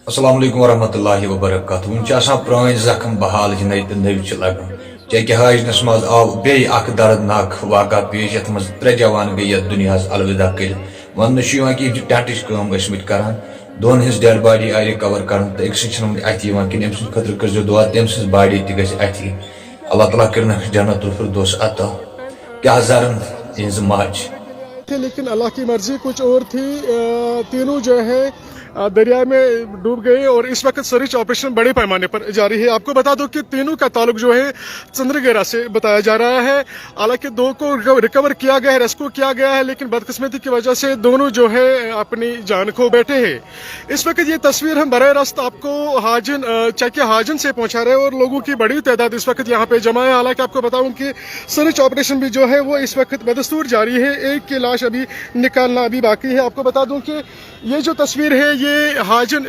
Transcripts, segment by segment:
अस्सलाम वालेकुम वरहमतुल्लाहि वबरकातुहू वुन प्रान जख्म बहाल नई तो नव लगन चेक हाजनस मज आव बे दर्दनाक वाक़ा पेश ये मज 3 जवान गई ये दुनिया अलविदा कर वन कि टेंटच कम करान दोन हिज डेड बॉडी आई रिकवर कर तो अक्स अथ कि खतर कर दुआ तम सज बॉडी तथ अल्लाह ताला कर जन्नतुल फिरदौस अता क्या जरन इज माज थे, लेकिन अल्लाह की मर्जी कुछ और थी। तीनों जो है दरिया में डूब गए और इस वक्त सर्च ऑपरेशन बड़े पैमाने पर जारी है। आपको बता दो कि तीनों का ताल्लुक जो है चंद्रगेरा से बताया जा रहा है। हालांकि 2 को रिकवर किया गया है, रेस्क्यू किया गया है, लेकिन बदकिस्मती की वजह से दोनों जो है अपनी जान खो बैठे हैं। इस वक्त ये तस्वीर हम बराह रास्त आपको चकिया हाजन से पहुंचा रहे हैं और लोगों की बड़ी तादाद इस वक्त यहाँ पे जमा है। हालांकि आपको बताऊं कि सर्च ऑपरेशन भी जो है वो इस वक्त बदस्तूर जारी है। एक की लाश अभी निकालना अभी बाकी है। आपको बता दूं कि ये जो तस्वीर है ये हाजन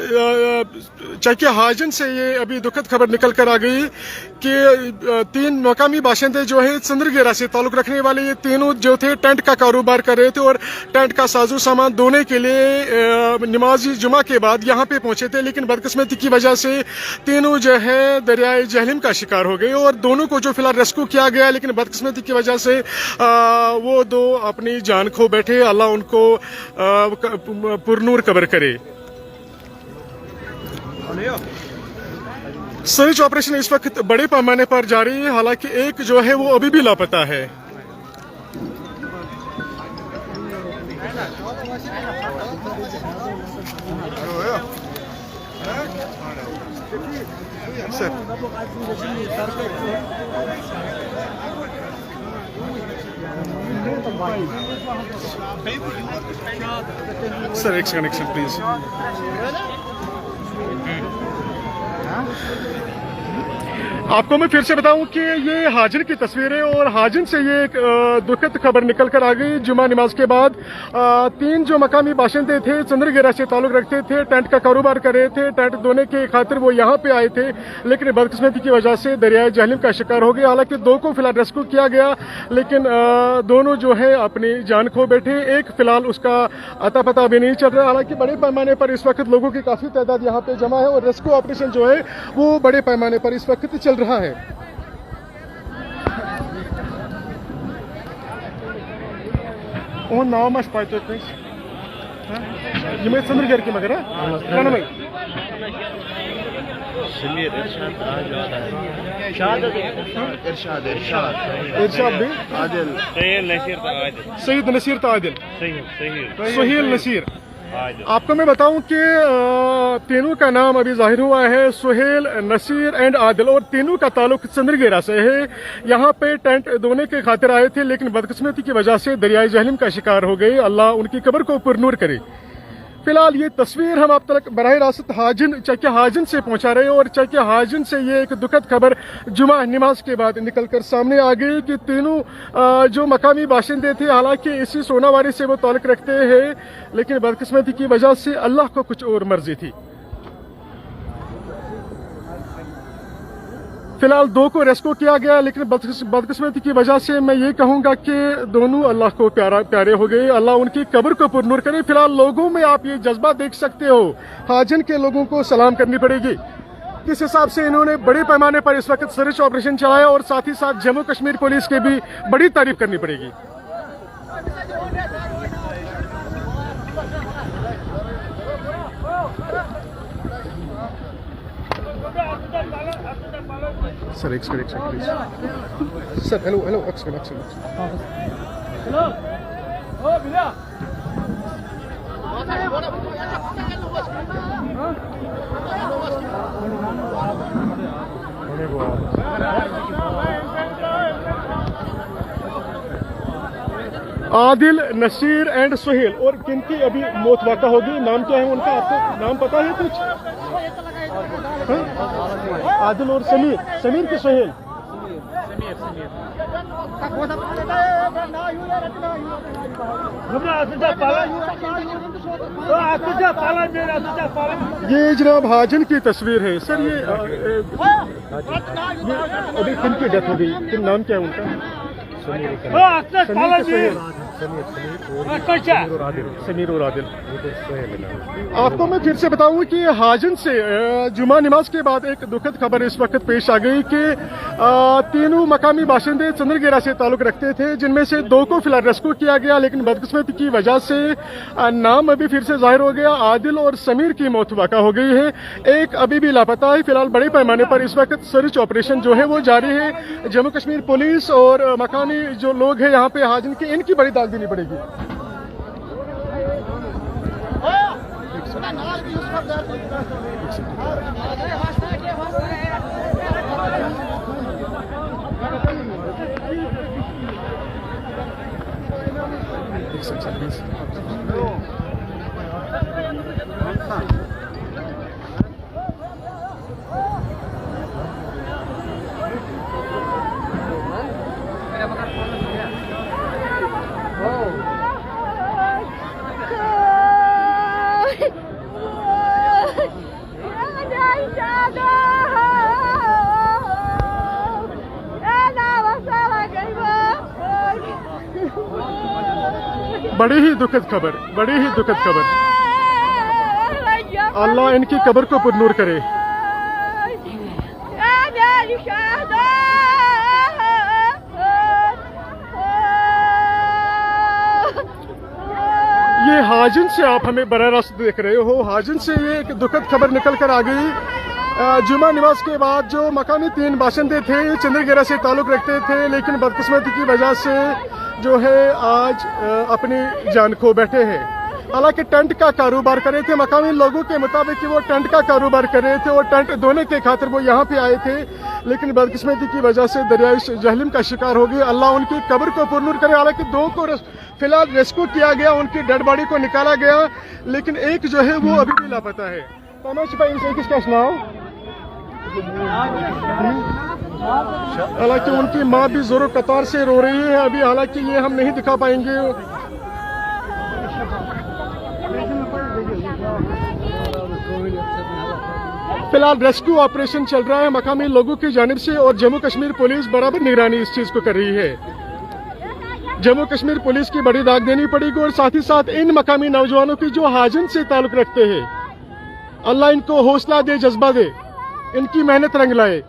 चकिया हाजन से ये अभी दुखद खबर निकल कर आ गई कि 3 मकामी बाशिंदे जो है चंद्रगेरा से ताल्लुक रखने वाले ये तीनों जो थे टेंट का कारोबार कर रहे थे और टेंट का साजो सामान धोने के लिए नमाज जुमा के बाद यहाँ पे पहुंचे थे, लेकिन बदकिस्मती की वजह से तीनों जो है दरियाए जहलिम का शिकार हो गए और दोनों को जो फिलहाल रेस्क्यू किया गया, लेकिन बदकिस्मती की वजह से वो 2 अपनी जान खो बैठे। अल्लाह उनको पुरनूर कब्र करे। सर्च ऑपरेशन इस वक्त बड़े पैमाने पर जारी है। हालांकि एक जो है वो अभी भी लापता है। सर एक सेकंड प्लीज। आपको मैं फिर से बताऊं कि ये हाजिन की तस्वीर है और हाजिन से ये एक दुखद खबर निकल कर आ गई। जुमा नमाज के बाद 3 जो मकामी बाशिंदे थे चंद्रगेरा से ताल्लुक रखते थे, टेंट का कारोबार कर रहे थे, टेंट धोने के खातिर वो यहाँ पे आए थे, लेकिन बदकिस्मती की वजह से दरियाए जहलिम का शिकार हो गए। हालांकि 2 को फिलहाल रेस्क्यू किया गया, लेकिन दोनों जो है अपनी जान खो बैठे। एक फिलहाल उसका अता पता अभी नहीं चल रहा। हालांकि बड़े पैमाने पर इस वक्त लोगों की काफी तादाद यहाँ पे जमा है और रेस्क्यू ऑपरेशन जो है वो बड़े पैमाने पर इस वक्त चल रहा है। ओन नाव मश पाए तो ये मैं चंद्रगेर की मगर है ना भाई समीर इरशाद भी आदिल सईद नसीर तादिल सोहेल नसीर। आपको मैं बताऊं कि तीनों का नाम अभी जाहिर हुआ है, सुहेल, नसीर एंड आदिल, और तीनों का ताल्लुक चंद्रगेरा से है। यहाँ पे टेंट धोने के खातिर आए थे, लेकिन बदकिस्मती की वजह से दरियाए जहलिम का शिकार हो गए। अल्लाह उनकी कब्र को पुरनूर करे। फिलहाल ये तस्वीर हम आप तक बराह रास्त चकिया हाजन से पहुंचा रहे हैं और चकिया हाजन से ये एक दुखद खबर जुमा नमाज के बाद निकलकर सामने आ गई कि तीनों जो मकामी बाशिंदे थे, हालांकि इसी सोनावारी से वो ताल्लुक रखते हैं, लेकिन बदकिस्मती की वजह से अल्लाह को कुछ और मर्जी थी। फिलहाल 2 को रेस्क्यू किया गया, लेकिन बदकिस्मती की वजह से मैं ये कहूंगा कि दोनों अल्लाह को प्यारे हो गए। अल्लाह उनकी कब्र को पुरनूर करे। फिलहाल लोगों में आप ये जज्बा देख सकते हो, हाजन के लोगों को सलाम करनी पड़ेगी किस हिसाब से इन्होंने बड़े पैमाने पर इस वक्त सर्च ऑपरेशन चलाया, और साथ ही साथ जम्मू कश्मीर पुलिस की भी बड़ी तारीफ करनी पड़ेगी। सर एक सेकंड प्लीज। सर हेलो एक सेकंड। हेलो ओ भैया आदिल, नसीर एंड सुहेल, और किनकी अभी मौत वाक़ा होगी। नाम क्या है उनका, आपको नाम पता है कुछ? आदिल और समीर के सुहेल। ये जनाब हाजन की तस्वीर है। सर ये अभी किनकी डेथ हो गई, नाम क्या है उनका? समीर के सुहेल। समीर और आदिल। आपको मैं फिर से बताऊं कि हाजन से जुमा नमाज के बाद एक दुखद खबर इस वक्त पेश आ गई कि तीनों मकामी बाशिंदे चंद्रगेरा से ताल्लुक रखते थे, जिनमें से 2 को फिलहाल रेस्क्यू किया गया, लेकिन बदकिस्मती की वजह से नाम अभी फिर से जाहिर हो गया। आदिल और समीर की मौत वाक़ा हो गई है, एक अभी भी लापता है। फिलहाल बड़े पैमाने पर इस वक्त सर्च ऑपरेशन जो है वो जारी है। जम्मू कश्मीर पुलिस और मकामी जो लोग हैं यहाँ पे हाजन के, इनकी बड़ी दाद देनी पड़ेगी। बड़ी ही दुखद खबर, बड़ी ही दुखद खबर। अल्लाह इनकी कब्र को पुरनूर करे। ये हाजन से आप हमें बराह रास्त देख रहे हो, हाजन से ये एक दुखद खबर निकल कर आ गई। जुमा नमाज के बाद जो मकामी 3 बाशिंदे थे, चंद्रगेरा से ताल्लुक रखते थे, लेकिन बदकिस्मती की वजह से जो है आज अपनी जान खो बैठे हैं। हालांकि टेंट का कारोबार कर रहे थे, मकामी लोगों के मुताबिक कि वो टेंट का कारोबार कर रहे थे और टेंट धोने के खातिर वो यहाँ पे आए थे, लेकिन बदकिस्मती की वजह से दरियाई जहलम का शिकार हो गए। अल्लाह उनकी कब्र को पुरनूर करे। हालांकि 2 को फिलहाल रेस्क्यू किया गया, उनकी डेड बॉडी को निकाला गया, लेकिन एक जो है वो अभी भी लापता है। हालांकि उनकी माँ भी जोरों कतार से रो रही है अभी, हालांकि ये हम नहीं दिखा पाएंगे। फिलहाल रेस्क्यू ऑपरेशन चल रहा है मकामी लोगों की जानिब से और जम्मू कश्मीर पुलिस बराबर निगरानी इस चीज को कर रही है। जम्मू कश्मीर पुलिस की बड़ी दाग देनी पड़ेगी और साथ ही साथ इन मकामी नौजवानों की जो हाजन से ताल्लुक रखते हैं, अल्लाह इनको हौसला दे, जज्बा दे, इनकी मेहनत रंग लाए।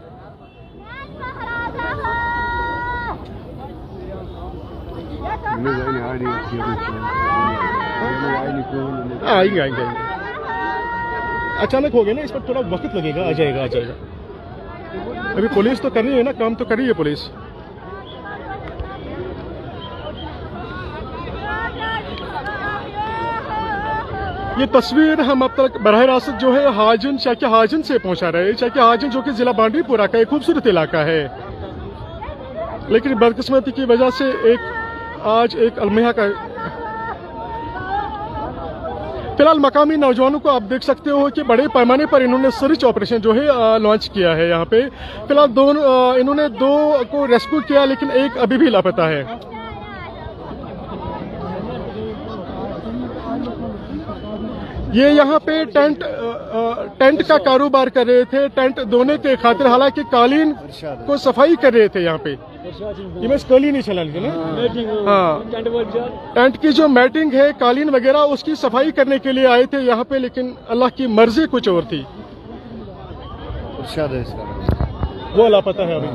आएंगे आएंगे अचानक हो गया ना, इस पर थोड़ा वक्त लगेगा, आ जाएगा आ जाएगा। अभी पुलिस तो कर रही है ना, काम तो कर रही है पुलिस। ये तस्वीर हम अब तक बराह रास्त जो है हाजन, शायद हाजन से पहुंचा रहे हैं। शायद हाजन जो कि जिला बांडीपुरा का एक खूबसूरत इलाका है, लेकिन बदकिस्मती की वजह से आज एक अलमिया का। फिलहाल मकामी नौजवानों को आप देख सकते हो कि बड़े पैमाने पर इन्होंने सर्च ऑपरेशन जो है लॉन्च किया है यहाँ पे। फिलहाल इन्होंने 2 को रेस्क्यू किया, लेकिन एक अभी भी लापता है। ये यहाँ पे टेंट का कारोबार कर रहे थे, टेंट धोने के खातिर, हालांकि कालीन को सफाई कर रहे थे यहाँ पे। ये बस कालीन ही चला ना, हाँ, टेंट की जो मैटिंग है, कालीन वगैरह, उसकी सफाई करने के लिए आए थे यहाँ पे, लेकिन अल्लाह की मर्जी कुछ और थी। वो लापता है अभी,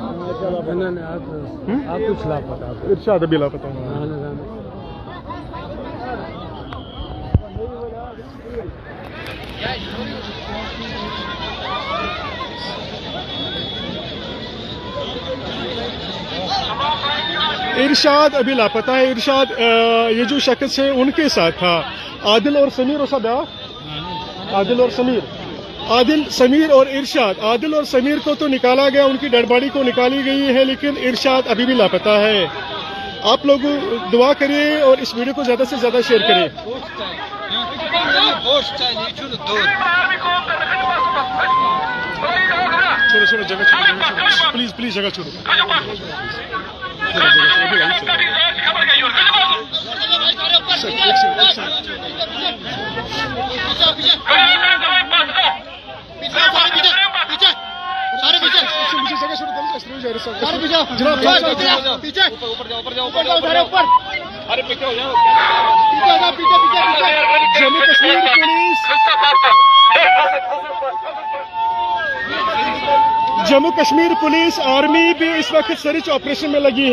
इरशाद अभी लापता है। इरशाद अभी लापता है। इरशाद ये जो शख्स है उनके साथ था आदिल और समीर, आदिल समीर और इरशाद। आदिल और समीर को तो निकाला गया, उनकी डेड बॉडी को निकाली गई है, लेकिन इरशाद अभी भी लापता है। आप लोग दुआ करिए और इस वीडियो को ज्यादा से ज्यादा शेयर करें। छोड़ो जगह छोड़ो, प्लीज जगह छोड़ो। पीछे Jammu Kashmir police Jammu Kashmir police army भी इस वक्त सर्च ऑपरेशन में लगी है।